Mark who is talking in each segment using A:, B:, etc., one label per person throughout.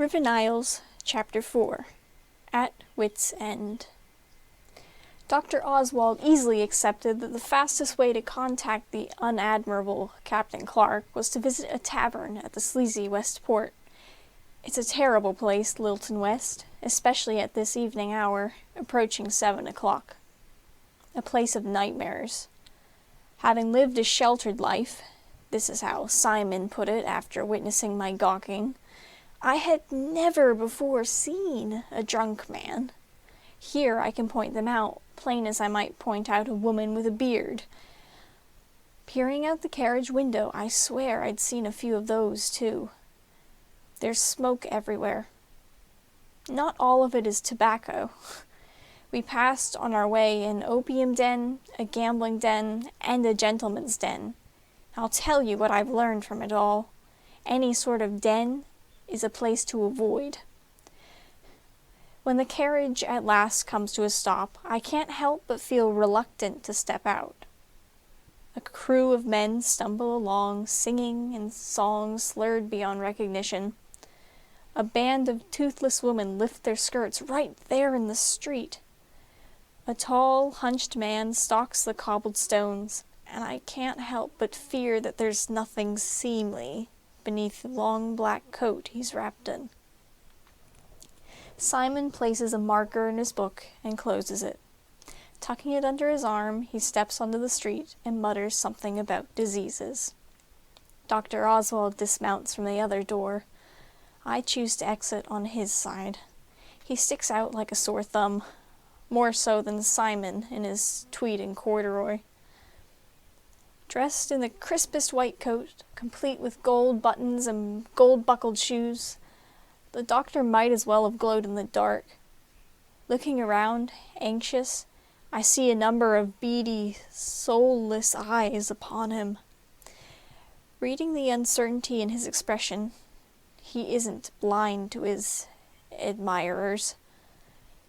A: Riven Isles, Chapter 4. At Wit's End. Dr. Oswald easily accepted that the fastest way to contact the unadmirable Captain Clark was to visit a tavern at the sleazy West Port. It's a terrible place, Lilton West, especially at this evening hour, approaching 7 o'clock. A place of nightmares. Having lived a sheltered life, this is how Simon put it after witnessing my gawking, I had never before seen a drunk man. Here I can point them out, plain as I might point out a woman with a beard. Peering out the carriage window, I swear I'd seen a few of those, too. There's smoke everywhere. Not all of it is tobacco. We passed on our way an opium den, a gambling den, and a gentleman's den. I'll tell you what I've learned from it all. Any sort of den is a place to avoid. When the carriage at last comes to a stop, I can't help but feel reluctant to step out. A crew of men stumble along, singing in songs slurred beyond recognition. A band of toothless women lift their skirts right there in the street. A tall, hunched man stalks the cobbled stones, and I can't help but fear that there's nothing seemly beneath the long black coat he's wrapped in. Simon places a marker in his book and closes it. Tucking it under his arm, he steps onto the street and mutters something about diseases. Dr. Oswald dismounts from the other door. I choose to exit on his side. He sticks out like a sore thumb, more so than Simon in his tweed and corduroy. Dressed in the crispest white coat, complete with gold buttons and gold-buckled shoes, the doctor might as well have glowed in the dark. Looking around, anxious, I see a number of beady, soulless eyes upon him. Reading the uncertainty in his expression, he isn't blind to his admirers.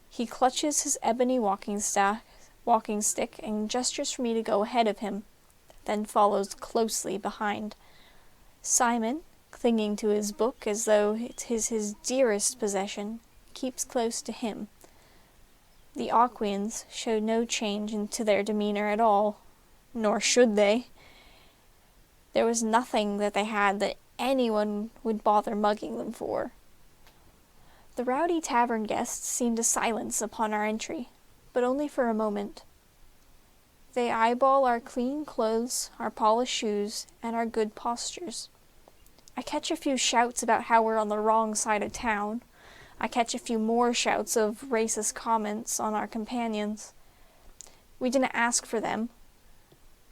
A: He clutches his ebony walking stick and gestures for me to go ahead of him, then follows closely behind. Simon, clinging to his book as though it is his dearest possession, keeps close to him. The Auquians showed no change to their demeanor at all, nor should they. There was nothing that they had that anyone would bother mugging them for. The rowdy tavern guests seemed to silence upon our entry, but only for a moment. They eyeball our clean clothes, our polished shoes, and our good postures. I catch a few shouts about how we're on the wrong side of town. I catch a few more shouts of racist comments on our companions. We didn't ask for them.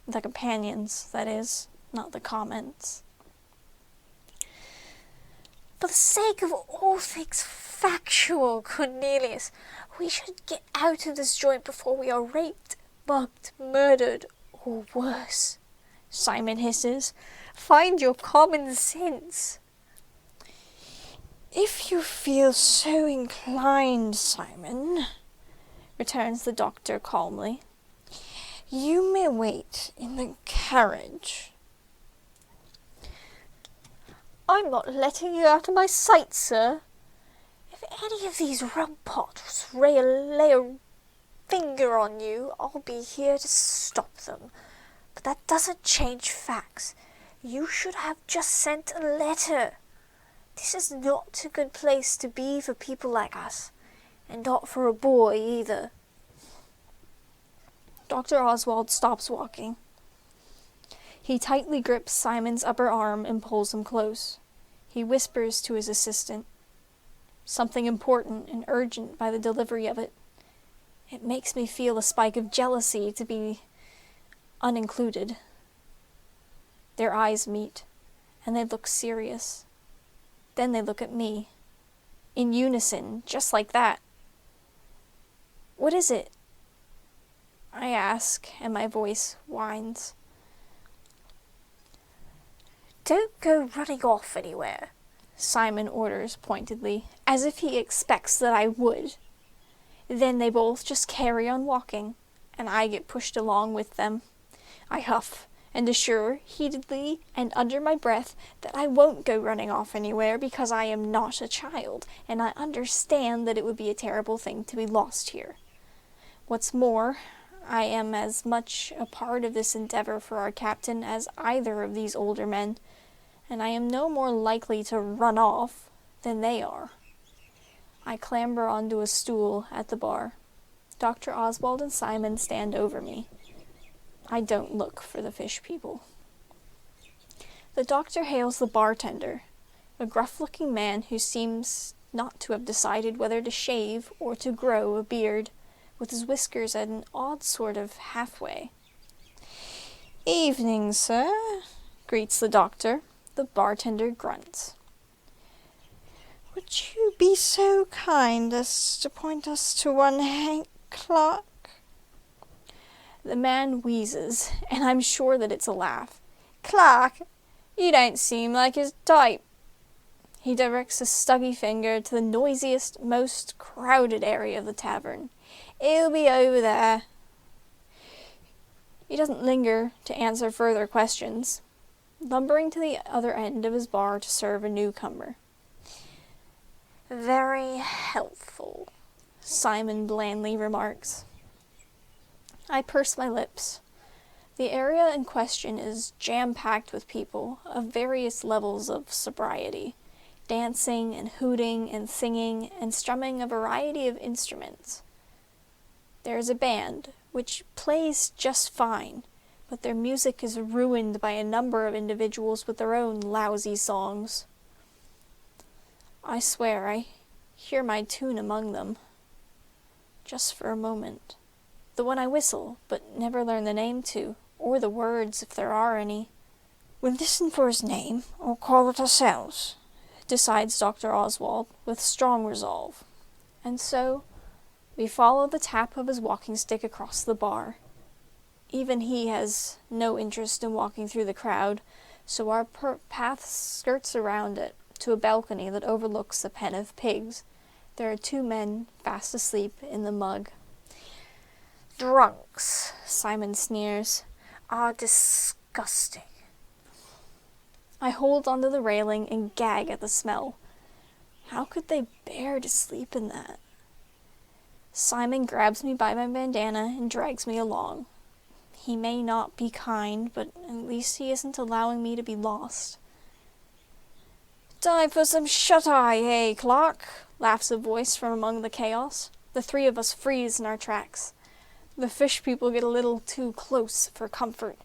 A: The companions, that is, not the comments. For the sake of all things factual, Cornelius, we should get out of this joint before we are raped, mugged, murdered, or worse. Simon hisses. Find your common sense. If you feel so inclined, Simon, returns the doctor calmly, you may wait in the carriage. I'm not letting you out of my sight, sir. If any of these rumpots lay a finger on you, I'll be here to stop them. But that doesn't change facts. You should have just sent a letter. This is not a good place to be for people like us, and not for a boy either. Dr. Oswald stops walking. He tightly grips Simon's upper arm and pulls him close. He whispers to his assistant. Something important and urgent by the delivery of it. It makes me feel a spike of jealousy to be unincluded. Their eyes meet, and they look serious. Then they look at me. In unison, just like that. What is it? I ask, and my voice whines. Don't go running off anywhere, Simon orders pointedly, as if he expects that I would. Then they both just carry on walking, and I get pushed along with them. I huff and assure, heatedly and under my breath, that I won't go running off anywhere because I am not a child, and I understand that it would be a terrible thing to be lost here. What's more, I am as much a part of this endeavor for our captain as either of these older men, and I am no more likely to run off than they are. I clamber onto a stool at the bar. Dr. Oswald and Simon stand over me. I don't look for the fish people. The doctor hails the bartender, a gruff-looking man who seems not to have decided whether to shave or to grow a beard, with his whiskers at an odd sort of halfway. "Evening, sir," greets the doctor. The bartender grunts. "Would you be so kind as to point us to one Hank Clark?" The man wheezes, and I'm sure that it's a laugh. "Clark? You don't seem like his type." He directs a stuggy finger to the noisiest, most crowded area of the tavern. "He'll be over there." He doesn't linger to answer further questions, lumbering to the other end of his bar to serve a newcomer. "Very helpful," Simon blandly remarks. I purse my lips. The area in question is jam-packed with people of various levels of sobriety, dancing and hooting and singing and strumming a variety of instruments. There is a band, which plays just fine, but their music is ruined by a number of individuals with their own lousy songs. I swear I hear my tune among them. Just for a moment. The one I whistle, but never learn the name to, or the words if there are any. "We'll listen for his name, or call it ourselves," decides Dr. Oswald, with strong resolve. And so, we follow the tap of his walking stick across the bar. Even he has no interest in walking through the crowd, so our path skirts around it, to a balcony that overlooks a pen of pigs. There are 2 men fast asleep in the mug. "Drunks," Simon sneers, "are disgusting." I hold onto the railing and gag at the smell. How could they bear to sleep in that? Simon grabs me by my bandana and drags me along. He may not be kind, but at least he isn't allowing me to be lost. "Time for some shut-eye, eh, Clark?" laughs a voice from among the chaos. The 3 of us freeze in our tracks. The fish people get a little too close for comfort.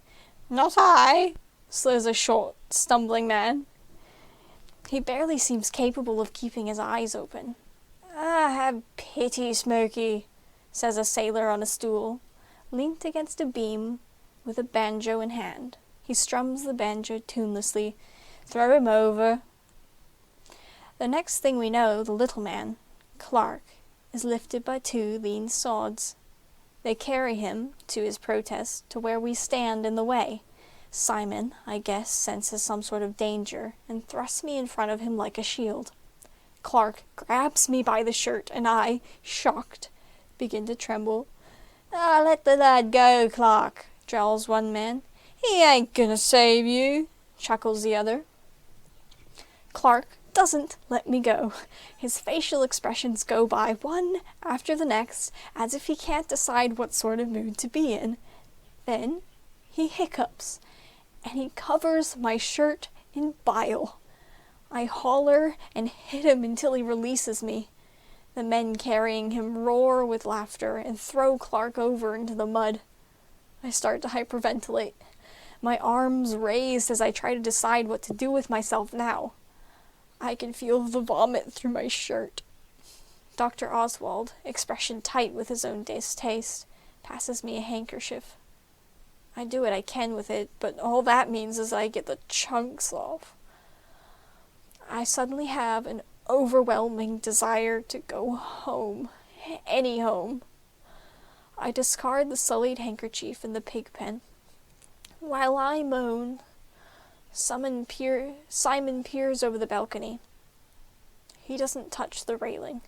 A: "Not I," says a short, stumbling man. He barely seems capable of keeping his eyes open. "Ah, have pity, Smoky," says a sailor on a stool, leant against a beam with a banjo in hand. He strums the banjo tunelessly. "Throw him over." The next thing we know, the little man, Clark, is lifted by 2 lean sods. They carry him, to his protest, to where we stand in the way. Simon, I guess, senses some sort of danger, and thrusts me in front of him like a shield. Clark grabs me by the shirt, and I, shocked, begin to tremble. "Ah, let the lad go, Clark," drawls one man. "He ain't gonna save you," chuckles the other. Clark doesn't let me go. His facial expressions go by one after the next, as if he can't decide what sort of mood to be in. Then he hiccups, and he covers my shirt in bile. I holler and hit him until he releases me. The men carrying him roar with laughter and throw Clark over into the mud. I start to hyperventilate, my arms raised as I try to decide what to do with myself now. I can feel the vomit through my shirt. Dr. Oswald, expression tight with his own distaste, passes me a handkerchief. I do what I can with it, but all that means is I get the chunks off. I suddenly have an overwhelming desire to go home, any home. I discard the sullied handkerchief in the pig pen. While I moan, Simon peers over the balcony. He doesn't touch the railing.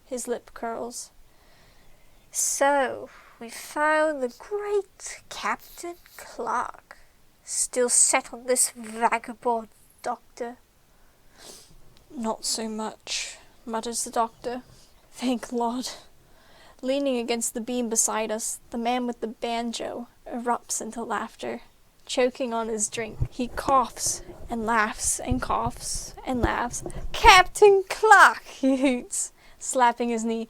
A: His lip curls. "So, We found the great Captain Clark, still set on this vagabond, Doctor. Not so much, mutters the Doctor. Thank Lord. Leaning against the beam beside us, the man with the banjo erupts into laughter. Choking on his drink, he coughs and laughs and coughs and laughs. Captain Clark, he hoots, slapping his knee.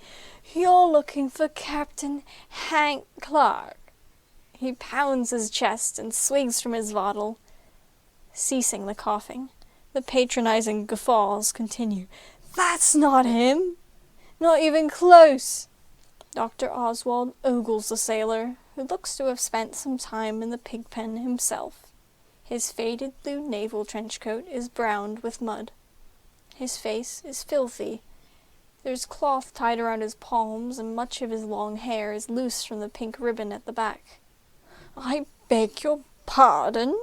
A: You're looking for Captain Hank Clark. He pounds his chest and swigs from his bottle. Ceasing the coughing, the patronizing guffaws continue. That's not him! Not even close! Dr. Oswald ogles the sailor, who looks to have spent some time in the pig pen himself. His faded blue naval trench coat is browned with mud. His face is filthy. There's cloth tied around his palms, and much of his long hair is loose from the pink ribbon at the back. I beg your pardon?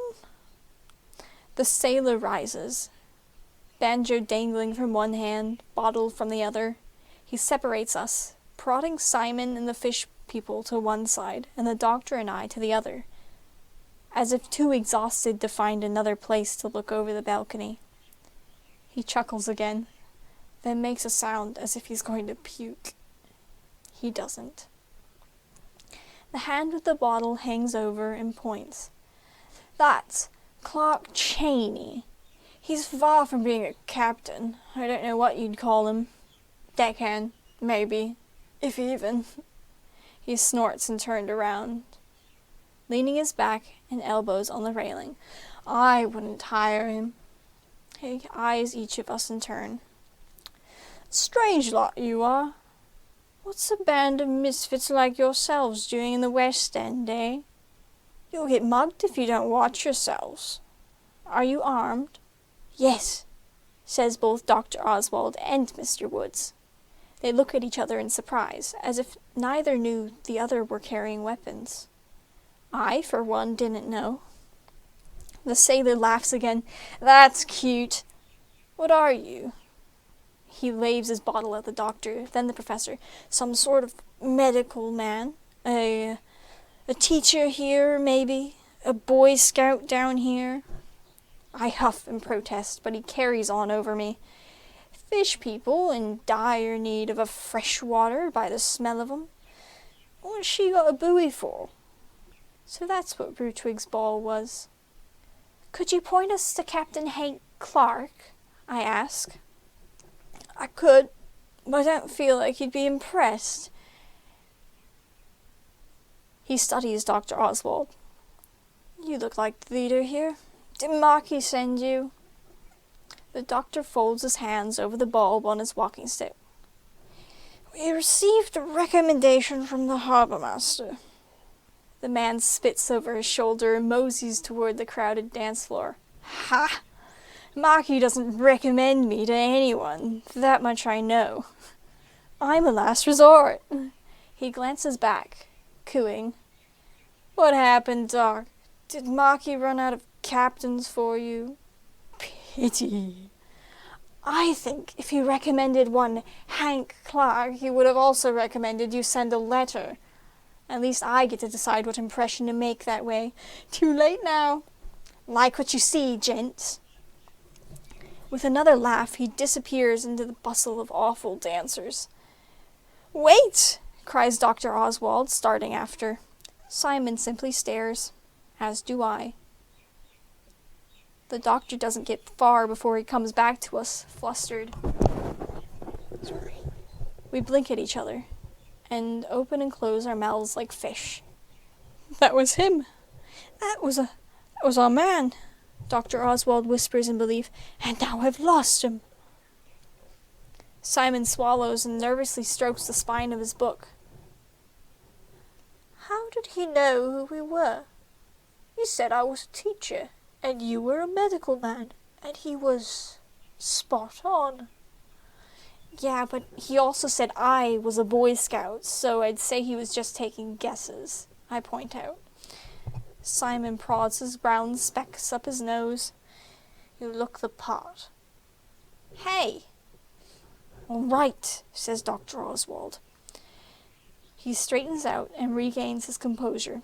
A: The sailor rises, banjo dangling from one hand, bottle from the other. He separates us, prodding Simon and the fish people to one side, and the Doctor and I to the other, as if too exhausted to find another place to look over the balcony. He chuckles again, then makes a sound as if he's going to puke. He doesn't. The hand with the bottle hangs over and points. That's Clark Cheney. He's far from being a captain. I don't know what you'd call him. Deckhand, maybe, if even. He snorts and turned around, leaning his back and elbows on the railing. I wouldn't hire him. He eyes each of us in turn. Strange lot you are. What's a band of misfits like yourselves doing in the West End, eh? You'll get mugged if you don't watch yourselves. Are you armed? Yes, says both Dr. Oswald and Mr. Woods. They look at each other in surprise, as if neither knew the other were carrying weapons. I, for one, didn't know. The sailor laughs again. That's cute. What are you? He waves his bottle at the Doctor, then the Professor. Some sort of medical man? A teacher here, maybe? A Boy Scout down here? I huff and protest, but he carries on over me. Fish people in dire need of a fresh water by the smell of 'em. What's she got a buoy for? So that's what Brutwig's ball was. Could you point us to Captain Hank Clark? I ask. I could, but I don't feel like he'd be impressed. He studies Dr. Oswald. You look like the leader here. Did Marky send you? The Doctor folds his hands over the bulb on his walking stick. We received a recommendation from the harbour master. The man spits over his shoulder and moseys toward the crowded dance floor. Ha! Marky doesn't recommend me to anyone, that much I know. I'm a last resort. He glances back, cooing. What happened, Doc? Did Marky run out of captains for you? Pity. I think if he recommended one Hank Clark, he would have also recommended you send a letter. At least I get to decide what impression to make that way. Too late now. Like what you see, gents. With another laugh, he disappears into the bustle of awful dancers. Wait! Cries Dr. Oswald, starting after. Simon simply stares, as do I. The Doctor doesn't get far before he comes back to us, flustered. Sorry. We blink at each other, and open and close our mouths like fish. That was him. That was our man, Dr. Oswald whispers in belief, and now I've lost him. Simon swallows and nervously strokes the spine of his book. How did he know who we were? He said I was a teacher, and you were a medical man, and he was spot on. Yeah, but he also said I was a Boy Scout, so I'd say he was just taking guesses, I point out. Simon prods his brown specks up his nose. You look the part. Hey! All right, says Dr. Oswald. He straightens out and regains his composure.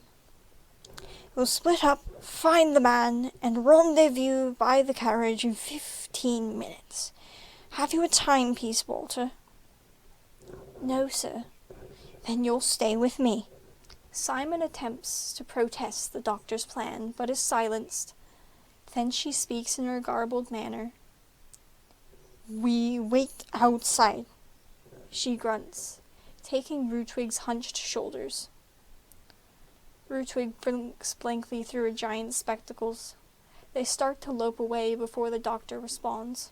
A: We'll split up, find the man, and rendezvous by the carriage in 15 minutes. Have you a timepiece, Walter? No, sir. Then you'll stay with me. Simon attempts to protest the doctor's plan, but is silenced. Then she speaks in her garbled manner. We wait outside, she grunts, taking Rutwig's hunched shoulders. Rutwig blinks blankly through her giant spectacles. They start to lope away before the doctor responds.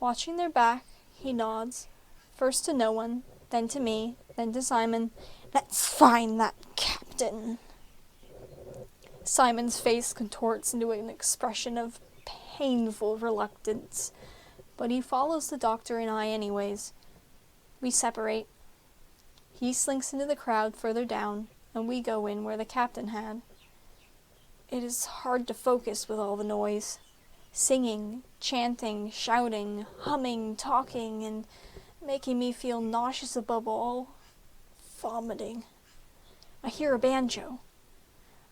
A: Watching their back, he nods, first to no one, then to me, then to Simon. Let's find that captain. Simon's face contorts into an expression of painful reluctance, but he follows the doctor and I anyways. We separate. He slinks into the crowd further down, and we go in where the captain had. It is hard to focus with all the noise. Singing, chanting, shouting, humming, talking, and making me feel nauseous above all, vomiting. I hear a banjo.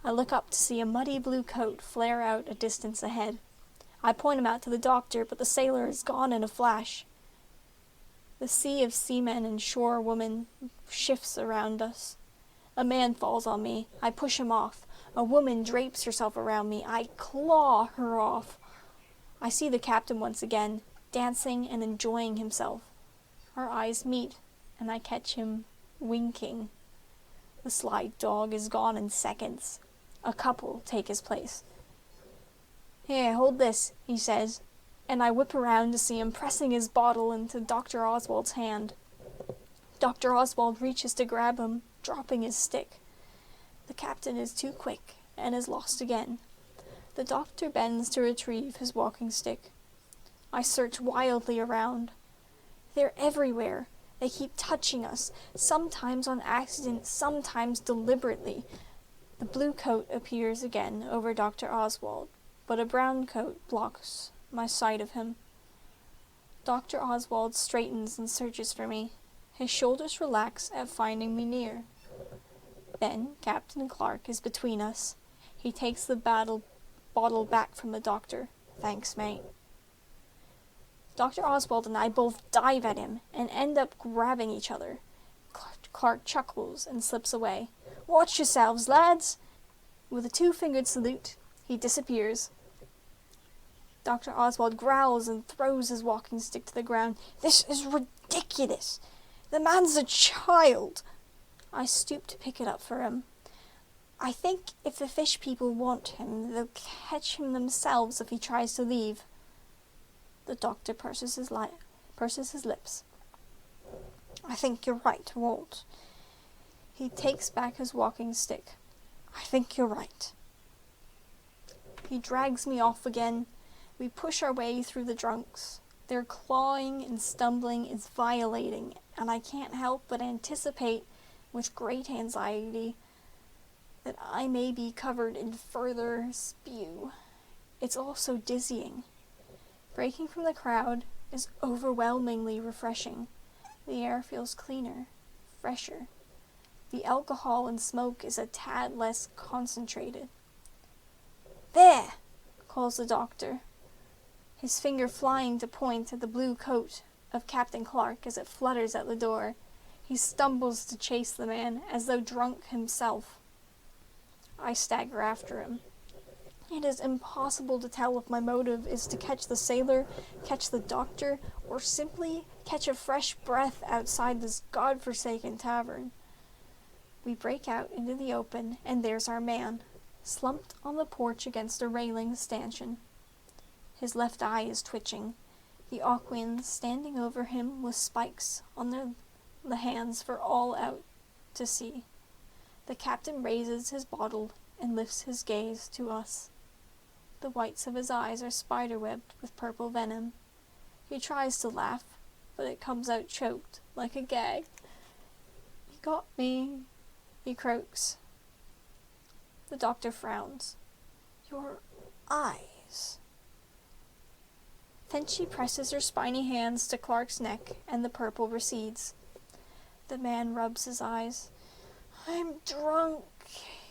A: I look up to see a muddy blue coat flare out a distance ahead. I point him out to the doctor, but the sailor is gone in a flash. The sea of seamen and shore women shifts around us. A man falls on me. I push him off. A woman drapes herself around me. I claw her off. I see the captain once again, dancing and enjoying himself. Our eyes meet, and I catch him winking. The sly dog is gone in seconds. A couple take his place. Here, hold this, he says, and I whip around to see him pressing his bottle into Dr. Oswald's hand. Dr. Oswald reaches to grab him, dropping his stick. The captain is too quick, and is lost again. The doctor bends to retrieve his walking stick. I search wildly around. They're everywhere. They keep touching us, sometimes on accident, sometimes deliberately. The blue coat appears again over Dr. Oswald, but a brown coat blocks my sight of him. Dr. Oswald straightens and searches for me. His shoulders relax at finding me near. Then Captain Clark is between us. He takes the bottle back from the doctor. Thanks, mate. Dr. Oswald and I both dive at him and end up grabbing each other. Clark chuckles and slips away. Watch yourselves, lads! With a two-fingered salute, he disappears. Dr. Oswald growls and throws his walking stick to the ground. This is ridiculous! The man's a child! I stoop to pick it up for him. I think if the fish people want him, they'll catch him themselves if he tries to leave. The doctor purses his lips. I think you're right, Walt. He takes back his walking stick. I think you're right. He drags me off again. We push our way through the drunks. Their clawing and stumbling is violating, and I can't help but anticipate with great anxiety that I may be covered in further spew. It's all so dizzying. Breaking from the crowd is overwhelmingly refreshing. The air feels cleaner, fresher. The alcohol and smoke is a tad less concentrated. There, calls the doctor, his finger flying to point at the blue coat of Captain Clark as it flutters at the door. He stumbles to chase the man, as though drunk himself. I stagger after him. It is impossible to tell if my motive is to catch the sailor, catch the doctor, or simply catch a fresh breath outside this godforsaken tavern. We break out into the open, and there's our man, slumped on the porch against a railing stanchion. His left eye is twitching, the Auquins standing over him with spikes on the hands for all out to see. The captain raises his bottle and lifts his gaze to us. The whites of his eyes are spiderwebbed with purple venom. He tries to laugh, but it comes out choked, like a gag. "You got me," he croaks. The doctor frowns. "Your eyes." Then she presses her spiny hands to Clark's neck, and the purple recedes. The man rubs his eyes. I'm drunk,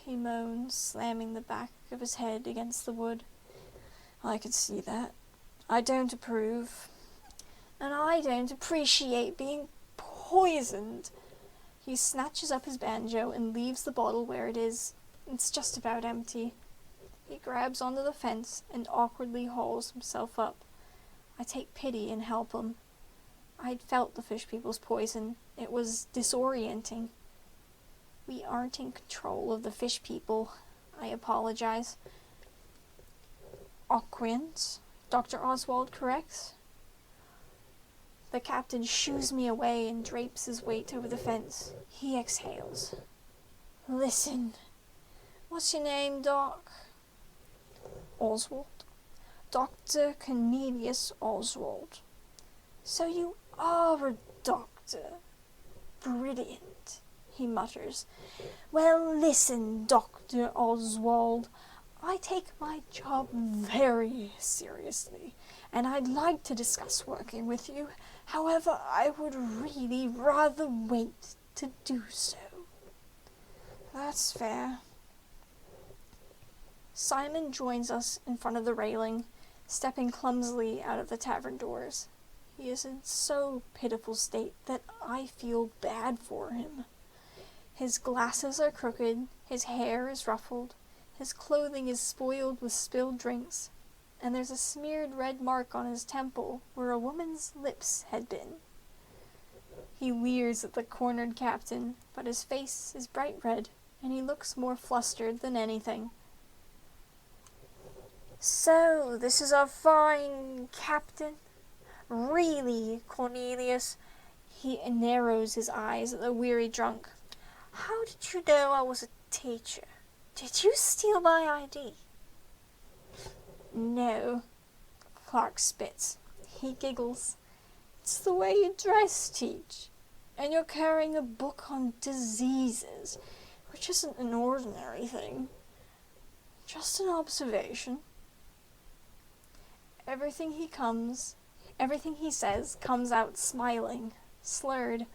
A: he moans, slamming the back of his head against the wood. I could see that. I don't approve. And I don't appreciate being poisoned. He snatches up his banjo and leaves the bottle where it is. It's just about empty. He grabs onto the fence and awkwardly hauls himself up. I take pity and help him. I'd felt the fish people's poison. It was disorienting. We aren't in control of the fish people. I apologize. Auquians? Dr. Oswald corrects. The captain shoos me away and drapes his weight over the fence. He exhales. Listen. What's your name, Doc? Oswald. Dr. Cornelius Oswald. So you are a doctor. Brilliant, he mutters. Well, listen, Dr. Oswald. I take my job very seriously, and I'd like to discuss working with you. However, I would really rather wait to do so. That's fair. Simon joins us in front of the railing, stepping clumsily out of the tavern doors. He is in so pitiful state that I feel bad for him. His glasses are crooked, his hair is ruffled, his clothing is spoiled with spilled drinks, and there's a smeared red mark on his temple where a woman's lips had been. He leers at the cornered captain, but his face is bright red, and he looks more flustered than anything. So, this is our fine captain? Really, Cornelius? He narrows his eyes at the weary drunk. How did you know I was a teacher? Did you steal my ID? No. Clark spits. He giggles. It's the way you dress, Teach. And you're carrying a book on diseases, which isn't an ordinary thing. Just an observation. Everything he says comes out smiling, slurred.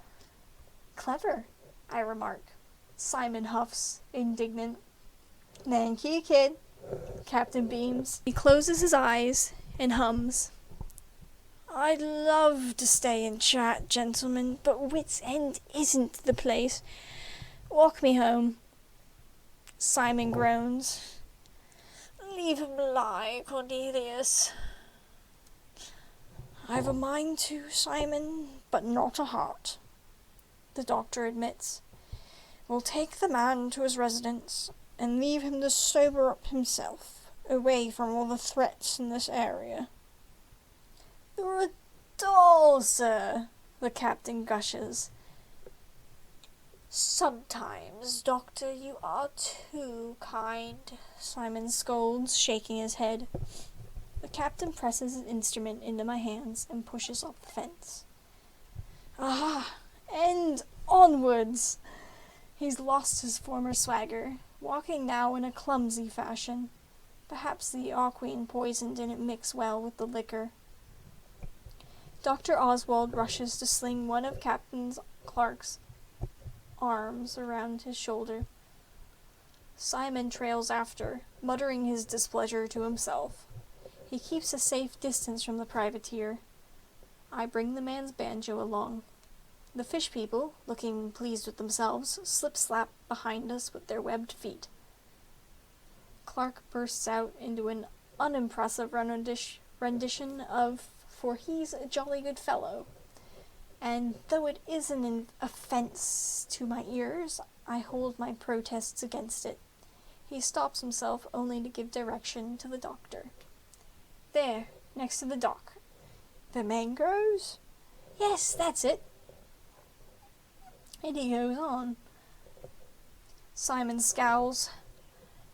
A: Clever, I remark. Simon huffs, indignant. Thank you, kid. Captain beams. He closes his eyes and hums. I'd love to stay and chat, gentlemen, but Wits End isn't the place. Walk me home. Simon groans. Leave him lie, Cornelius. I've a mind to, Simon, but not a heart, the doctor admits. We'll take the man to his residence and leave him to sober up himself, away from all the threats in this area. You're a doll, sir, the captain gushes. Sometimes, Doctor, you are too kind, Simon scolds, shaking his head. The captain presses his instrument into my hands and pushes up the fence. Ah, and onwards! He's lost his former swagger, walking now in a clumsy fashion. Perhaps the Auquien poison didn't mix well with the liquor. Dr. Oswald rushes to sling one of Captain Clark's arms around his shoulder. Simon trails after, muttering his displeasure to himself. He keeps a safe distance from the privateer. I bring the man's banjo along. The fish people, looking pleased with themselves, slip-slap behind us with their webbed feet. Clark bursts out into an unimpressive rendition of For He's a Jolly Good Fellow, and though it isn't an offense to my ears, I hold my protests against it. He stops himself only to give direction to the doctor. There, next to the dock. The mangroves? Yes, that's it. And he goes on. Simon scowls.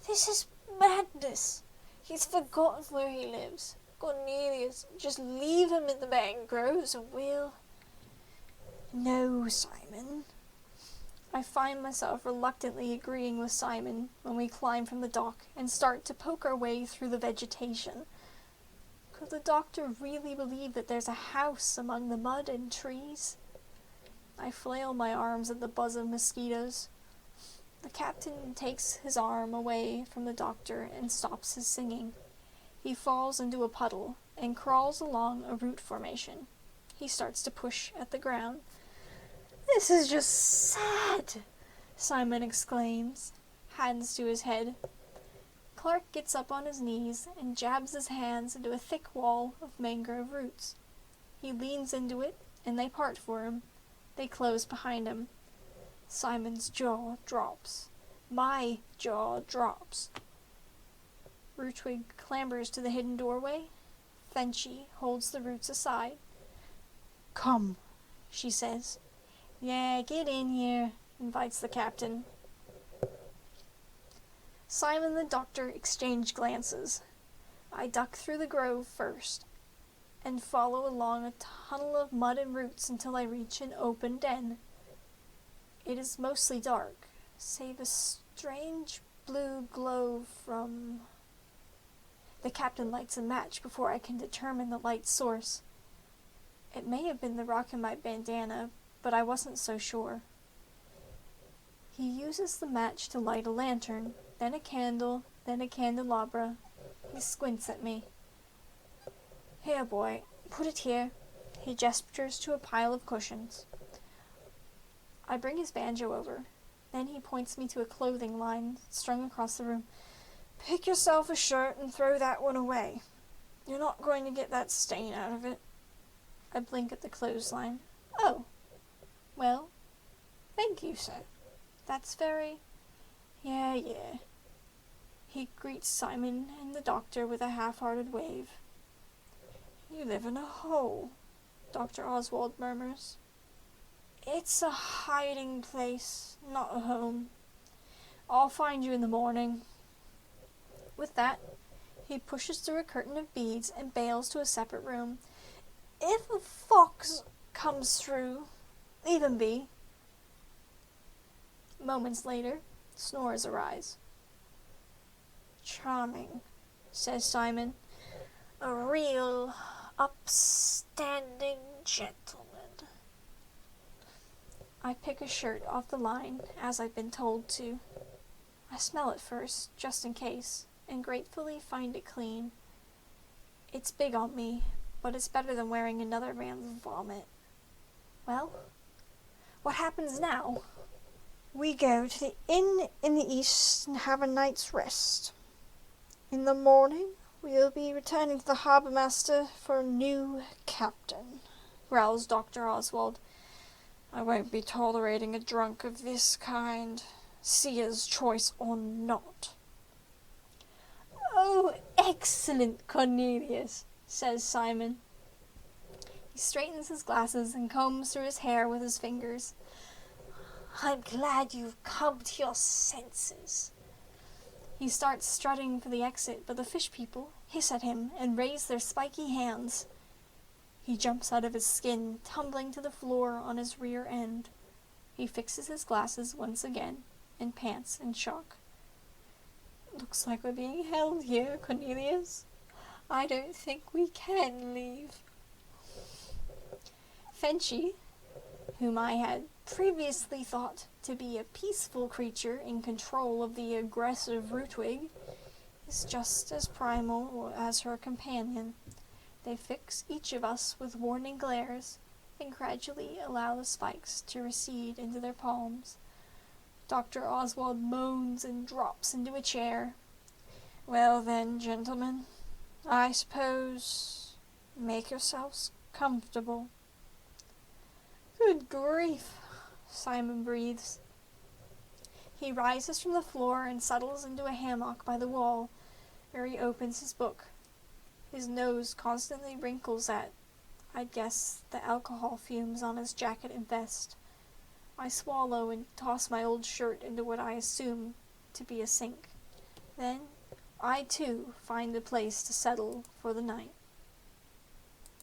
A: This is madness. He's forgotten where he lives. Cornelius, just leave him in the mangroves and we'll... No, Simon. I find myself reluctantly agreeing with Simon when we climb from the dock and start to poke our way through the vegetation. Could the doctor really believe that there's a house among the mud and trees? I flail my arms at the buzz of mosquitoes. The captain takes his arm away from the doctor and stops his singing. He falls into a puddle and crawls along a root formation. He starts to push at the ground. "This is just sad," Simon exclaims, hands to his head. Clark gets up on his knees and jabs his hands into a thick wall of mangrove roots. He leans into it, and they part for him. They close behind him. Simon's jaw drops. My jaw drops. Rootwig clambers to the hidden doorway. Fenchy holds the roots aside. "Come," she says. "Yeah, get in here," invites the captain. Simon and the doctor exchange glances. I duck through the grove first, and follow along a tunnel of mud and roots until I reach an open den. It is mostly dark, save a strange blue glow from... The captain lights a match before I can determine the light's source. It may have been the rock in my bandana, but I wasn't so sure. He uses the match to light a lantern, then a candle, then a candelabra. He squints at me. "Here, boy, put it here." He gestures to a pile of cushions. I bring his banjo over. Then he points me to a clothing line strung across the room. "Pick yourself a shirt and throw that one away. You're not going to get that stain out of it." I blink at the clothesline. "Oh, well, thank you, sir. That's very... Yeah. He greets Simon and the doctor with a half-hearted wave. "You live in a hole," Dr. Oswald murmurs. "It's a hiding place, not a home. I'll find you in the morning." With that, he pushes through a curtain of beads and bails to a separate room. "If a fox comes through, leave him be." Moments later, snores arise. "Charming," says Simon. "A real upstanding gentleman." I pick a shirt off the line, as I've been told to. I smell it first, just in case, and gratefully find it clean. It's big on me, but it's better than wearing another man's vomit. Well, what happens now? "We go to the inn in the east and have a night's rest. In the morning, we'll be returning to the harbour master for a new captain," growls Dr. Oswald. "I won't be tolerating a drunk of this kind, seer's choice or not." "Oh, excellent, Cornelius," says Simon. He straightens his glasses and combs through his hair with his fingers. "I'm glad you've come to your senses." He starts strutting for the exit, but the fish people hiss at him and raise their spiky hands. He jumps out of his skin, tumbling to the floor on his rear end. He fixes his glasses once again and pants in shock. "Looks like we're being held here, Cornelius. I don't think we can leave." Fenchy, whom I had previously thought to be a peaceful creature in control of the aggressive Rootwig, is just as primal as her companion. They fix each of us with warning glares and gradually allow the spikes to recede into their palms. Dr. Oswald moans and drops into a chair. "Well then, gentlemen, I suppose make yourselves comfortable." "Good grief," Simon breathes. He rises from the floor and settles into a hammock by the wall, where he opens his book. His nose constantly wrinkles at, I'd guess, the alcohol fumes on his jacket and vest. I swallow and toss my old shirt into what I assume to be a sink. Then, I too find a place to settle for the night.